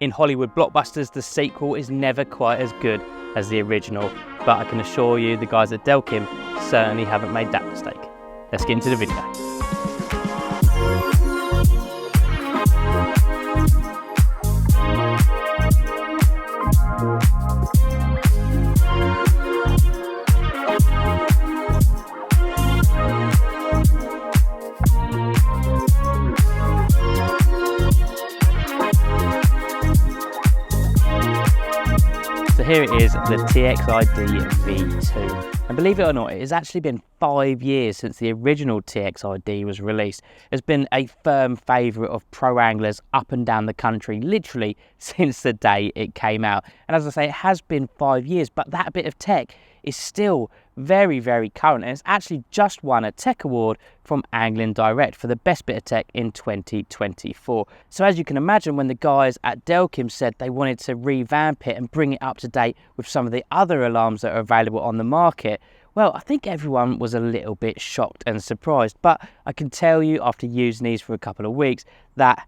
In Hollywood blockbusters, the sequel is never quite as good as the original, but I can assure you the guys at Delkim certainly haven't made that mistake. Let's get into the video. So here it is, the TXI-D V2. And believe it or not, it has actually been 5 years since the original TXI-D was released. It's been a firm favourite of pro anglers up and down the country, literally since the day it came out. And as I say, it has been 5 years, but that bit of tech is still very, very current. And it's actually just won a tech award from Angling Direct for the best bit of tech in 2024. So as you can imagine, when the guys at Delkim said they wanted to revamp it and bring it up to date with some of the other alarms that are available on the market, well, I think everyone was a little bit shocked and surprised. But I can tell you, after using these for a couple of weeks, that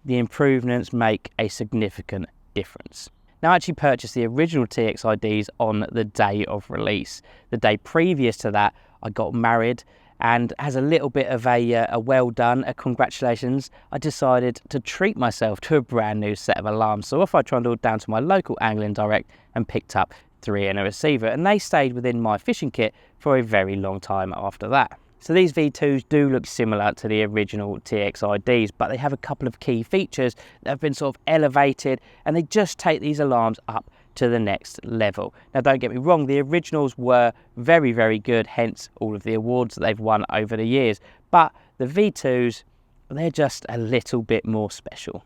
the improvements make a significant difference. Now, I actually purchased the original TXI-Ds on the day of release. The day previous to that, I got married, and as a little bit of a well done, a congratulations, I decided to treat myself to a brand new set of alarms. So off I trundled down to my local Angling Direct and picked up 3 and a receiver, and they stayed within my fishing kit for a very long time after that. So these V2s do look similar to the original TXI-Ds, but they have a couple of key features that have been sort of elevated, and they just take these alarms up to the next level. Now, don't get me wrong, the originals were very, very good, hence all of the awards that they've won over the years. But the V2s, they're just a little bit more special.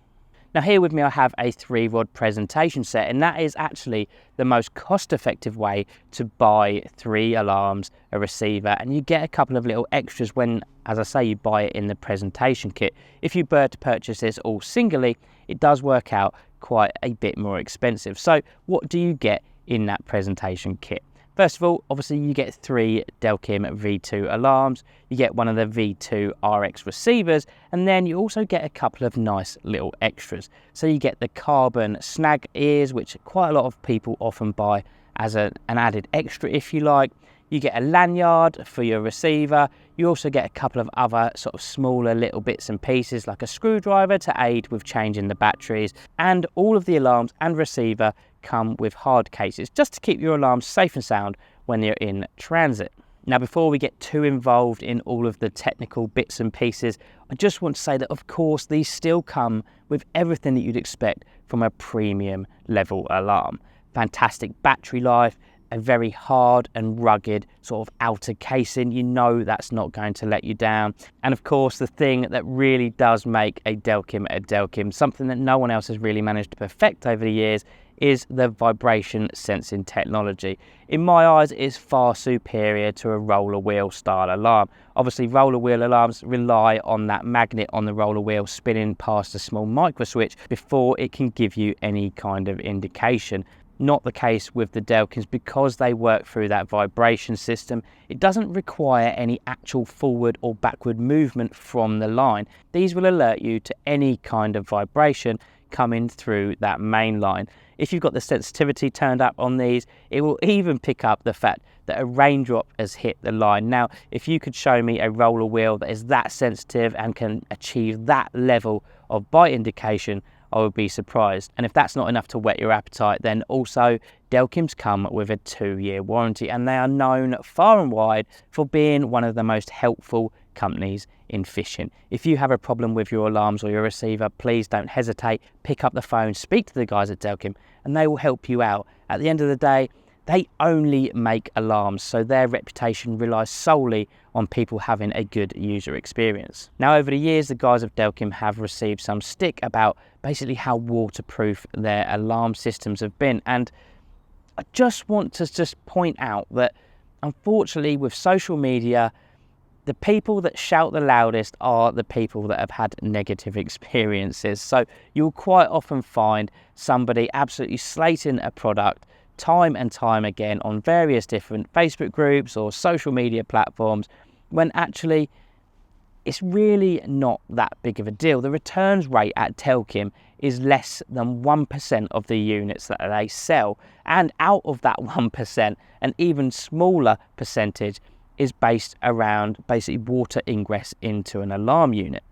Now, here with me I have a 3-rod presentation set, and that is actually the most cost-effective way to buy 3 alarms, a receiver, and you get a couple of little extras when, as I say, you buy it in the presentation kit. If you were to purchase this all singly, it does work out quite a bit more expensive. So what do you get in that presentation kit? First of all, obviously you get 3 Delkim V2 alarms, you get one of the V2 RX receivers, and then you also get a couple of nice little extras. So you get the carbon snag ears, which quite a lot of people often buy as an added extra, if you like. You get a lanyard for your receiver. You also get a couple of other sort of smaller little bits and pieces like a screwdriver to aid with changing the batteries, and all of the alarms and receiver come with hard cases just to keep your alarms safe and sound when you're in transit. Now, before we get too involved in all of the technical bits and pieces, I just want to say that of course these still come with everything that you'd expect from a premium level alarm. Fantastic battery life, a very hard and rugged sort of outer casing, you know that's not going to let you down. And of course the thing that really does make a Delkim, something that no one else has really managed to perfect over the years, is the vibration sensing technology. In my eyes, it is far superior to a roller wheel style alarm. Obviously roller wheel alarms rely on that magnet on the roller wheel spinning past a small micro switch before it can give you any kind of indication. Not the case with the Delkims, because they work through that vibration system. It doesn't require any actual forward or backward movement from the line. These will alert you to any kind of vibration coming through that main line. If you've got the sensitivity turned up on these, it will even pick up the fact that a raindrop has hit the line. Now, if you could show me a roller wheel that is that sensitive and can achieve that level of bite indication, I would be surprised. And if that's not enough to whet your appetite, then also Delkims come with a 2-year warranty, and they are known far and wide for being one of the most helpful companies in fishing. If you have a problem with your alarms or your receiver, please don't hesitate, pick up the phone, speak to the guys at Delkim, and they will help you out. At the end of the day, they only make alarms, so their reputation relies solely on people having a good user experience. Now, over the years, the guys of Delkim have received some stick about basically how waterproof their alarm systems have been, and I just want to point out that unfortunately with social media, the people that shout the loudest are the people that have had negative experiences. So you'll quite often find somebody absolutely slating a product time and time again on various different Facebook groups or social media platforms, when actually it's really not that big of a deal. The returns rate at Delkim is less than 1% of the units that they sell, and out of that 1%, an even smaller percentage is based around basically water ingress into an alarm unit.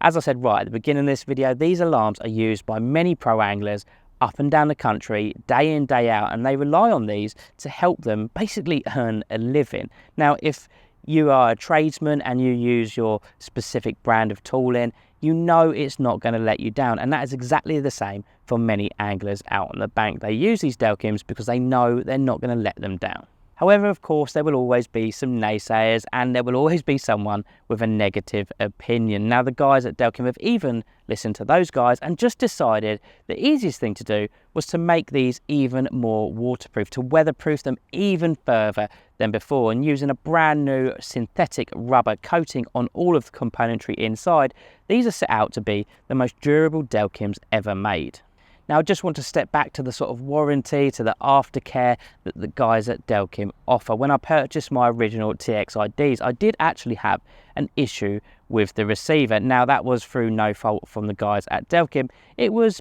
As I said right at the beginning of this video, these alarms are used by many pro anglers up and down the country, day in, day out, and they rely on these to help them basically earn a living. Now, if you are a tradesman and you use your specific brand of tooling, you know it's not going to let you down, and that is exactly the same for many anglers out on the bank. They use these Delkims because they know they're not going to let them down. However, of course, there will always be some naysayers, and there will always be someone with a negative opinion. Now, the guys at Delkim have even listened to those guys and just decided the easiest thing to do was to make these even more waterproof, to weatherproof them even further than before. And using a brand new synthetic rubber coating on all of the componentry inside, these are set out to be the most durable Delkims ever made. Now, I just want to step back to the sort of warranty, to the aftercare that the guys at Delkim offer. When I purchased my original TXI-Ds, I did actually have an issue with the receiver. Now, that was through no fault from the guys at Delkim. It was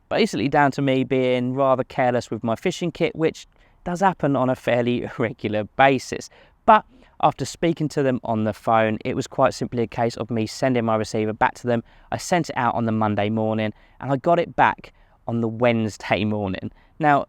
basically down to me being rather careless with my fishing kit, which does happen on a fairly regular basis. But after speaking to them on the phone, it was quite simply a case of me sending my receiver back to them. I sent it out on the Monday morning, and I got it back on the Wednesday morning. Now,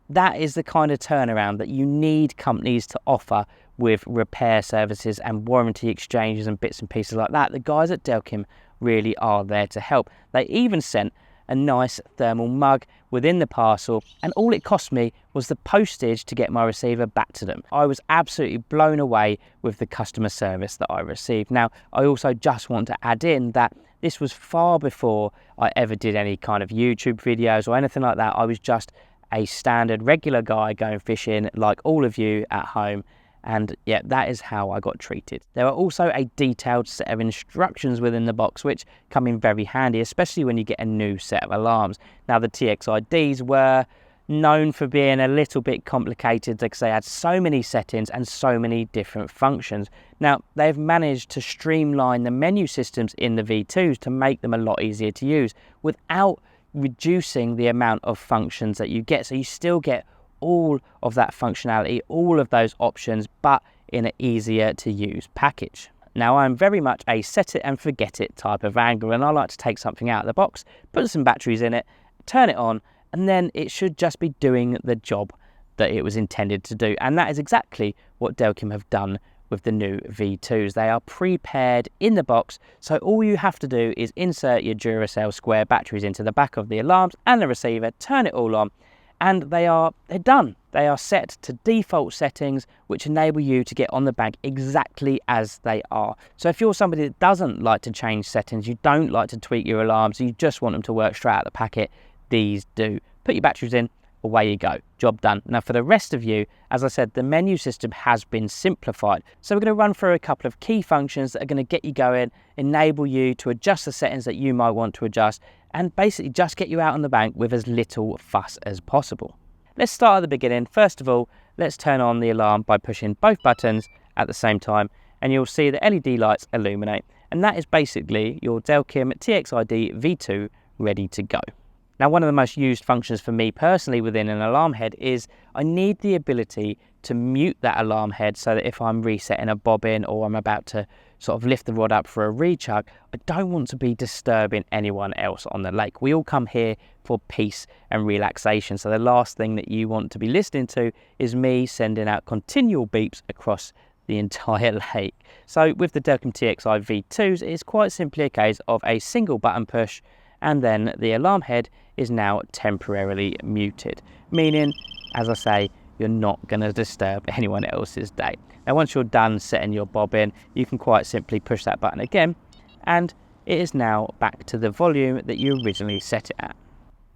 that is the kind of turnaround that you need companies to offer with repair services and warranty exchanges and bits and pieces like that. The guys at Delkim really are there to help. They even sent a nice thermal mug within the parcel, and all it cost me was the postage to get my receiver back to them. I was absolutely blown away with the customer service that I received. Now, I also just want to add in that this was far before I ever did any kind of YouTube videos or anything like that. I was just a standard regular guy going fishing like all of you at home, and yeah, that is how I got treated. There are also a detailed set of instructions within the box which come in very handy, especially when you get a new set of alarms. Now, the TXI-Ds were known for being a little bit complicated because they had so many settings and so many different functions. Now, they've managed to streamline the menu systems in the V2s to make them a lot easier to use without reducing the amount of functions that you get. So you still get all of that functionality, all of those options, but in an easier to use package. Now, I'm very much a set it and forget it type of angler, and I like to take something out of the box, put some batteries in it, turn it on, and then it should just be doing the job that it was intended to do. And that is exactly what Delkim have done with the new V2s. They are pre-paired in the box, so all you have to do is insert your 𝗪𝗡𝗪 batteries into the back of the alarms and the receiver, turn it all on, and they're done. They are set to default settings, which enable you to get on the bank exactly as they are. So if you're somebody that doesn't like to change settings, you don't like to tweak your alarms, you just want them to work straight out of the packet, these do. Put your batteries in, away you go, job done. Now, for the rest of you, as I said, the menu system has been simplified. So we're going to run through a couple of key functions that are going to get you going, enable you to adjust the settings that you might want to adjust, and basically just get you out on the bank with as little fuss as possible. Let's start at the beginning. First of all, let's turn on the alarm by pushing both buttons at the same time, and you'll see the LED lights illuminate. And that is basically your Delkim TXI-D V2 ready to go. Now, one of the most used functions for me personally within an alarm head is I need the ability to mute that alarm head so that if I'm resetting a bobbin or I'm about to sort of lift the rod up for a rechug, I don't want to be disturbing anyone else on the lake. We all come here for peace and relaxation, so the last thing that you want to be listening to is me sending out continual beeps across the entire lake. So with the Delkim TXI V2s, it's quite simply a case of a single button push, and then the alarm head is now temporarily muted, meaning, as I say, you're not going to disturb anyone else's day. Now, once you're done setting your bobbin, you can quite simply push that button again, and it is now back to the volume that you originally set it at.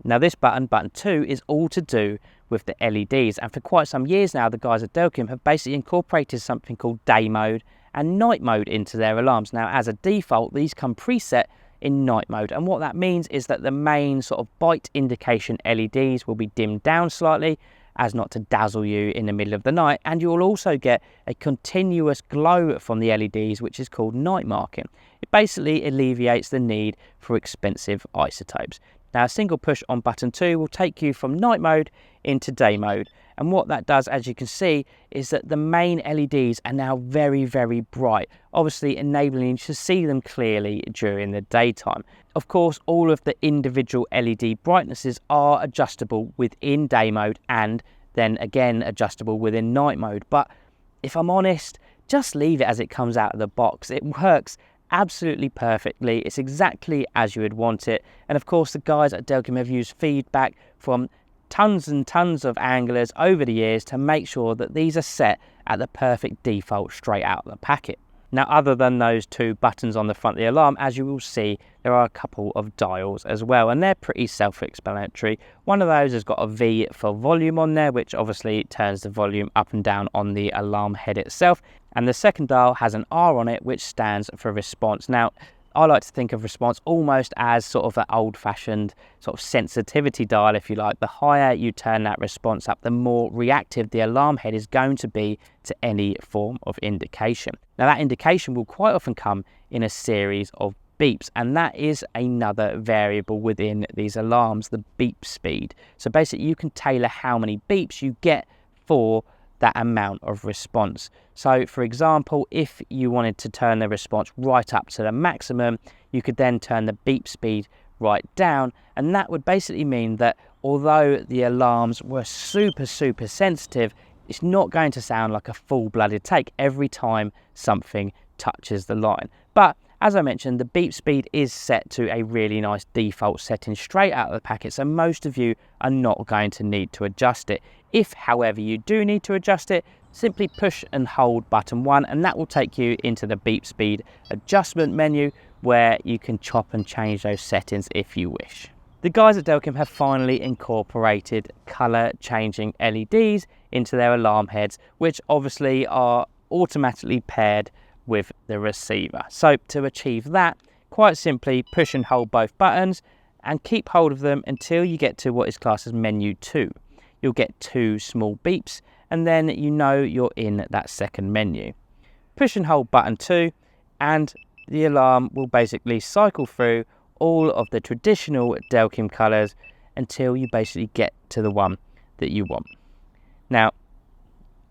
Now, this button 2, is all to do with the LEDs, and for quite some years now, the guys at Delkim have basically incorporated something called day mode and night mode into their alarms. Now, as a default, these come preset in night mode, and what that means is that the main sort of bite indication LEDs will be dimmed down slightly, as not to dazzle you in the middle of the night, and you'll also get a continuous glow from the LEDs, which is called night marking. It basically alleviates the need for expensive isotopes. Now, a single push on button 2 will take you from night mode into day mode, and what that does, as you can see, is that the main LEDs are now very, very bright, obviously enabling you to see them clearly during the daytime. Of course, all of the individual LED brightnesses are adjustable within day mode and then again adjustable within night mode, but if I'm honest, just leave it as it comes out of the box. It works absolutely perfectly. It's exactly as you would want it, and of course the guys at Delkim have used feedback from tons and tons of anglers over the years to make sure that these are set at the perfect default straight out of the packet. Now, other than those 2 buttons on the front of the alarm, as you will see, there are a couple of dials as well, and they're pretty self-explanatory. One of those has got a V for volume on there, which obviously turns the volume up and down on the alarm head itself, and the second dial has an R on it, which stands for response. Now, I like to think of response almost as sort of an old-fashioned sort of sensitivity dial, if you like. The higher you turn that response up, the more reactive the alarm head is going to be to any form of indication. Now, that indication will quite often come in a series of beeps, and that is another variable within these alarms, the beep speed. So basically, you can tailor how many beeps you get for that amount of response. So for example, if you wanted to turn the response right up to the maximum, you could then turn the beep speed right down, and that would basically mean that although the alarms were super sensitive, it's not going to sound like a full-blooded take every time something touches the line. But as I mentioned, the beep speed is set to a really nice default setting straight out of the packet, so most of you are not going to need to adjust it. If, however, you do need to adjust it, simply push and hold button 1, and that will take you into the beep speed adjustment menu, where you can chop and change those settings if you wish. The guys at Delkim have finally incorporated colour changing LEDs into their alarm heads, which obviously are automatically paired with the receiver. So to achieve that, quite simply push and hold both buttons and keep hold of them until you get to what is classed as menu 2. You'll get 2 small beeps, and then you know you're in that second menu. Push and hold button 2 and the alarm will basically cycle through all of the traditional Delkim colours until you basically get to the one that you want. Now,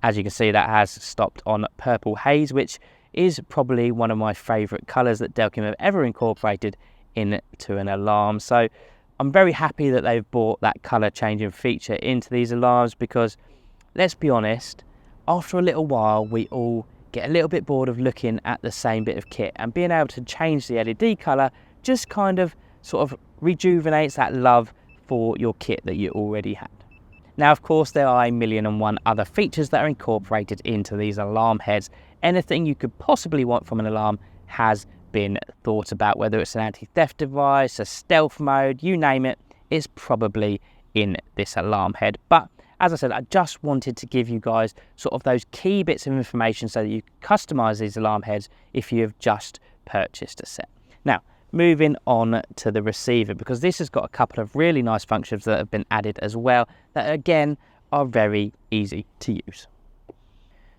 as you can see, that has stopped on purple haze, which is probably one of my favourite colours that Delkim have ever incorporated into an alarm. So I'm very happy that they've brought that colour changing feature into these alarms, because let's be honest, after a little while we all get a little bit bored of looking at the same bit of kit, and being able to change the LED colour just kind of sort of rejuvenates that love for your kit that you already had. Now, of course, there are 1,000,001 other features that are incorporated into these alarm heads. Anything you could possibly want from an alarm has been thought about, whether it's an anti-theft device, a stealth mode, you name it, it's probably in this alarm head. But as I said, I just wanted to give you guys sort of those key bits of information so that you can customize these alarm heads if you have just purchased a set. Now, moving on to the receiver, because this has got a couple of really nice functions that have been added as well that again are very easy to use.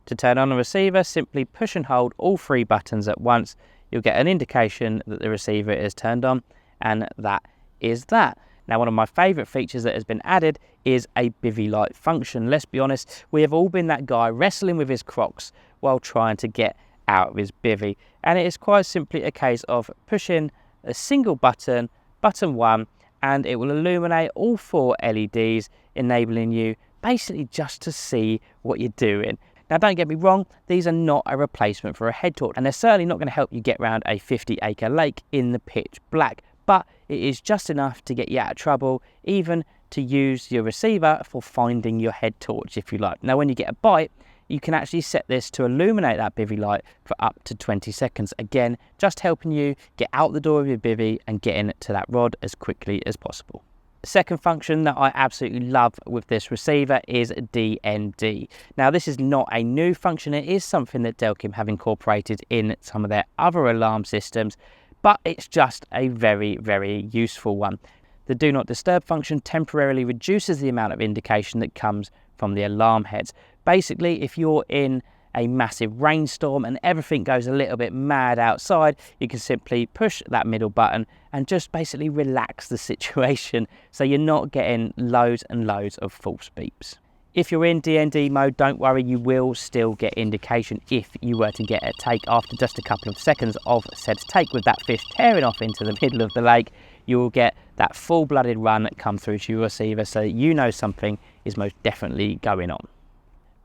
To turn on the receiver, simply push and hold all 3 buttons at once. You'll get an indication that the receiver is turned on, and that is that. Now, one of my favourite features that has been added is a bivvy light function. Let's be honest, we have all been that guy wrestling with his Crocs while trying to get out of his bivvy, and it is quite simply a case of pushing a single button, button 1, and it will illuminate all 4 LEDs, enabling you basically just to see what you're doing. Now, don't get me wrong, these are not a replacement for a head torch, and they're certainly not going to help you get around a 50-acre lake in the pitch black, but it is just enough to get you out of trouble, even to use your receiver for finding your head torch, if you like. Now, when you get a bite, you can actually set this to illuminate that bivvy light for up to 20 seconds. Again, just helping you get out the door of your bivvy and get into that rod as quickly as possible. The second function that I absolutely love with this receiver is DND. Now, this is not a new function. It is something that Delkim have incorporated in some of their other alarm systems, but it's just a very, very useful one. The Do Not Disturb function temporarily reduces the amount of indication that comes from the alarm heads. Basically, if you're in a massive rainstorm and everything goes a little bit mad outside, you can simply push that middle button and just basically relax the situation so you're not getting loads and loads of false beeps. If you're in DND mode, don't worry, you will still get indication if you were to get a take after just a couple of seconds of said take with that fish tearing off into the middle of the lake. You will get that full-blooded run come through to your receiver so that you know something is most definitely going on.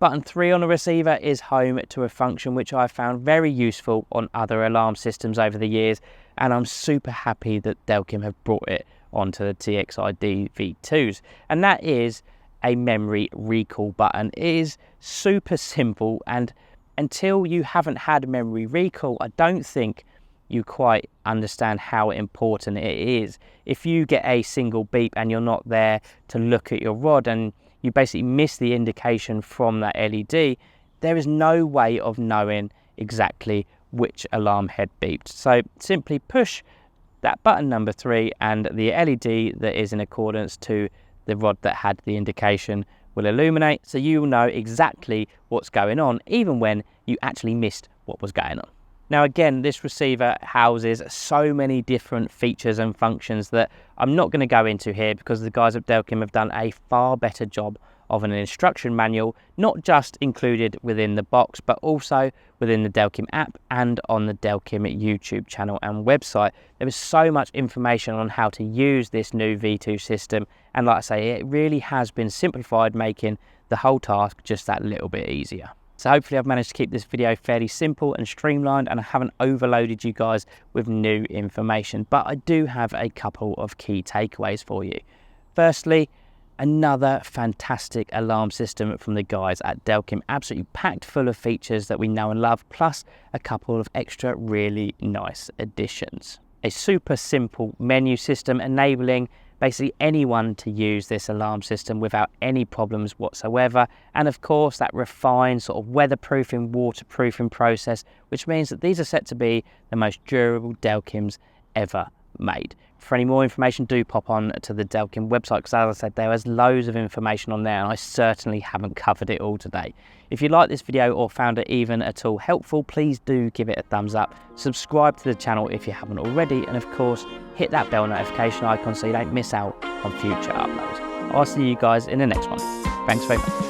Button 3 on the receiver is home to a function which I've found very useful on other alarm systems over the years, and I'm super happy that Delkim have brought it onto the TXI-D V2s, and that is a memory recall button. It is super simple, and until you haven't had memory recall, I don't think you quite understand how important it is. If you get a single beep and you're not there to look at your rod and you basically miss the indication from that LED, there is no way of knowing exactly which alarm head beeped. So simply push that button number 3 and the LED that is in accordance to the rod that had the indication will illuminate, so you will know exactly what's going on even when you actually missed what was going on. Now again, this receiver houses so many different features and functions that I'm not going to go into here because the guys at Delkim have done a far better job of an instruction manual, not just included within the box, but also within the Delkim app and on the Delkim YouTube channel and website. There is so much information on how to use this new V2 system, and like I say, it really has been simplified, making the whole task just that little bit easier. So hopefully I've managed to keep this video fairly simple and streamlined, and I haven't overloaded you guys with new information, but I do have a couple of key takeaways for you. Firstly, another fantastic alarm system from the guys at Delkim, absolutely packed full of features that we know and love, plus a couple of extra really nice additions. A super simple menu system enabling basically anyone to use this alarm system without any problems whatsoever, and of course that refined sort of weatherproofing, waterproofing process, which means that these are set to be the most durable Delkims ever made. For any more information, do pop on to the Delkim website, because as I said, there is loads of information on there and I certainly haven't covered it all today. If you like this video or found it even at all helpful, please do give it a thumbs up, subscribe to the channel if you haven't already, and of course hit that bell notification icon so you don't miss out on future uploads. I'll see you guys in the next one. Thanks very much.